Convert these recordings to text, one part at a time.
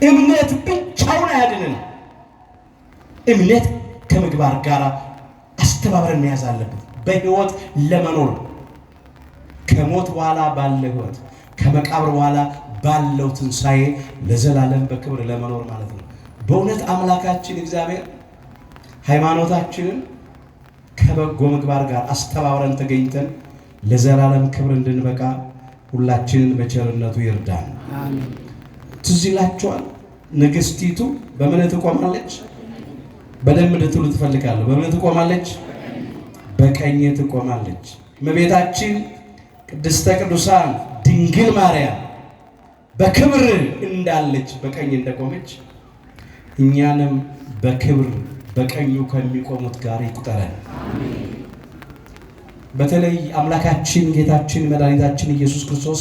እምነት ብቻውን አያድንም። እምነት ከምግባር ጋር አስተባብረን መያዝ አለበት። በህይወት ለመኖር ከሞት በኋላ ባለው ህይወት ከመቃብር በኋላ ባለው ትንሣኤ ለዘላለም በክብር ለመኖር ማለት ነው። በእውነት አምላካችን እግዚአብሔር ሃይማኖታችንን ከበጎ ምግባር ጋር አስተባብረን ተገኝተን ለዘላለም ክብር እንድንበቃ ሁላችንን በቸርነቱ ይርዳን። አሜን። ትዝ ይላችኋል ንግስቲቱ በምን ትቆማለች? በደንብ እንድትሉ ትፈልጋለሁ። በምን ትቆማለች? በቀኝ ትቆማለች። እመቤታችን ቅድስተ ቅዱሳን ድንግል ማርያም በክብር እንዳለች በቀኝ እንደቆመች እኛንም በክብር በቀኙ ከሚቆሙት ጋር ይቁጠረን። በተለይ አምላካችን ጌታችን መድኃኒታችን ኢየሱስ ክርስቶስ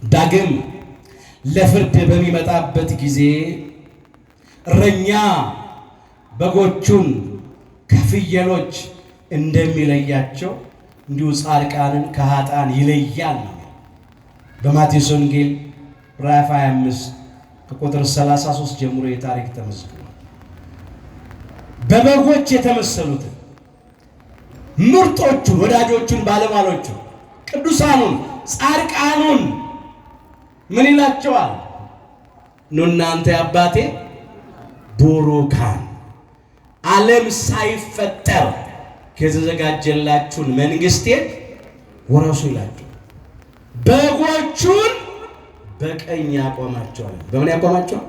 ዳግም ለፍርድ በሚመጣበት ጊዜ እረኛ በጎቹን ከፍየሎች እንደሚለያቸው እንዲሁ ጻድቃንን ከኃጥአን ይለያል ነው። በማቴዎስ ወንጌል ምዕራፍ 25 ከቁጥር 33 ጀምሮ የታሪክ ተመዝግቧል። በበጎች የተመሰሉትን ምርጦቹን ወዳጆቹን ባለሟሎቹን ቅዱሳኑን ጻድቃኑን ምን ይላቸዋል? ኑ እናንተ የአባቴ ቡሩካን ዓለም ሳይፈጠር ከተዘጋጀላችሁን መንግሥቴን ወረሱ ይላቸው። በጎቹን በቀኝ ያቆማቸዋል። በምን ያቆማቸዋል?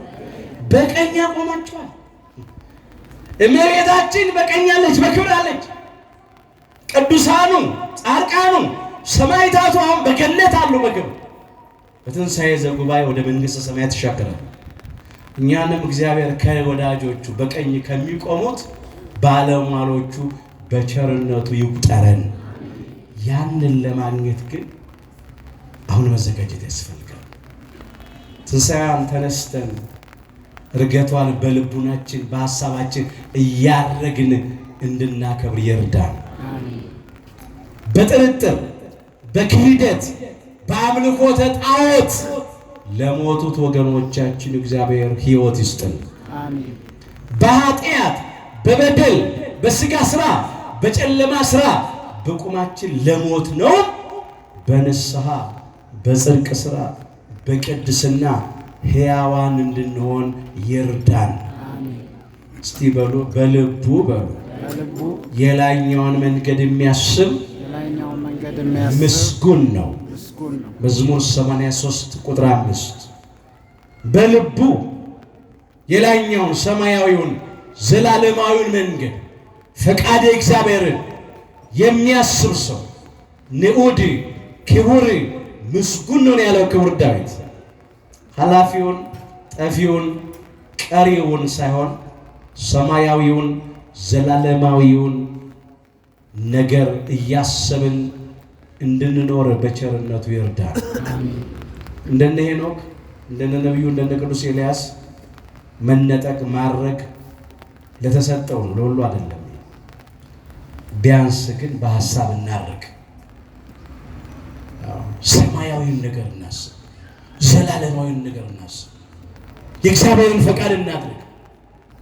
በቀኝ ያቆማቸዋል። እመቤታችን በቀኝ አለች፣ በክብር አለች። ቅዱሳኑ ጻድቃኑ ሰማዕታቱ አሁን በገነት አሉ በክብር። በትንሣኤ ዘጉባኤ ወደ መንግሥተ ሰማያት ይሻገራሉ። እኛንም እግዚአብሔር ከወዳጆቹ በቀኝ ከሚቆሙት ባለሟሎቹ በቸርነቱ ይቁጠረን። ያንን ለማግኘት ግን አሁን መዘጋጀት ያስፈልጋል። ትንሣኤዋን ተነስተን እርገቷን በልቡናችን በሐሳባችን እያረግን እንድናከብር ይርዳን። በጥርጥር በክህደት በአምልኮተ ጣዖት ለሞቱት ወገኖቻችን እግዚአብሔር ሕይወት ይስጥን። በኃጢአት በበደል በሥጋ ሥራ በጨለማ ሥራ በቁማችን ለሞት ነው በንስሐ በጽድቅ ሥራ በቅድስና ሕያዋን እንድንሆን ይርዳን። እስቲ በሉ በልቡ በሉ የላይኛውን መንገድ የሚያስብ ምስጉን ነው። መዝሙር 83 ቁጥር 5 በልቡ የላይኛውን ሰማያዊውን ዘላለማዊውን መንገድ ፈቃደ እግዚአብሔርን የሚያስብ ሰው ንዑድ ክቡር ምስጉን ነው ያለው ክቡር ዳዊት። ኃላፊውን ጠፊውን ቀሪውን ሳይሆን ሰማያዊውን ዘላለማዊውን ነገር እያሰብን እንድንኖር በቸርነቱ ይርዳል። እንደነ ሄኖክ እንደነ ነቢዩ እንደነ ቅዱስ ኤልያስ መነጠቅ ማድረግ ለተሰጠው ነው፣ ለሁሉ አይደለም። ቢያንስ ግን በሐሳብ እናርግ። ሰማያዊውን ነገር እናስብ፣ ዘላለማዊውን ነገር እናስብ። የእግዚአብሔርን ፈቃድ እናድርግ።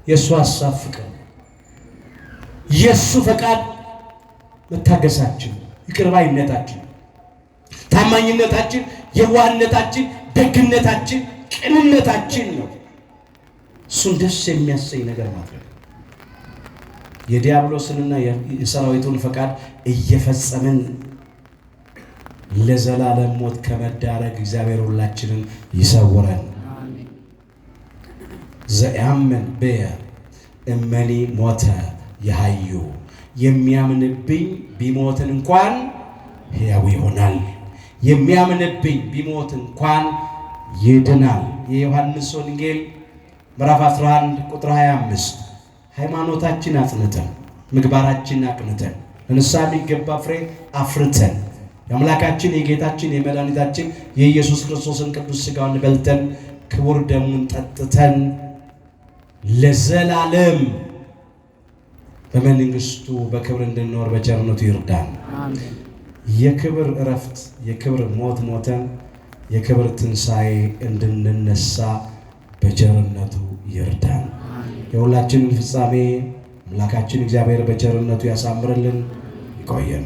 የእሱ ሐሳብ ፍቅር ነው። የእሱ ፈቃድ መታገሳችን፣ ይቅርባይነታችን፣ ታማኝነታችን፣ የዋህነታችን፣ ደግነታችን፣ ቅንነታችን ነው። እሱን ደስ የሚያሰኝ ነገር ማድረግ የዲያብሎስንና የሰራዊቱን ፈቃድ እየፈጸምን ለዘላለም ሞት ከመዳረግ እግዚአብሔር ሁላችንን ይሰውረን። ዘያምን በየ እመኒ ሞተ የሃዩ የሚያምንብኝ ቢሞትን እንኳን ሕያው ይሆናል። የሚያምንብኝ ቢሞት እንኳን ይድናል። የዮሐንስ ወንጌል ምዕራፍ 11 ቁጥር 25 ሃይማኖታችን አጽንተን ምግባራችን አቅንተን ለንስሐ የሚገባ ፍሬ አፍርተን የአምላካችን የጌታችን የመድኃኒታችን የኢየሱስ ክርስቶስን ቅዱስ ሥጋውን በልተን ክቡር ደሙን ጠጥተን ለዘላለም በመንግሥቱ በክብር እንድንኖር በቸርነቱ ይርዳን። የክብር እረፍት የክብር ሞት ሞተን የክብር ትንሣኤ እንድንነሳ በቸርነቱ ይርዳን። የሁላችንን ፍጻሜ አምላካችን እግዚአብሔር በቸርነቱ ያሳምርልን። ይቆየን።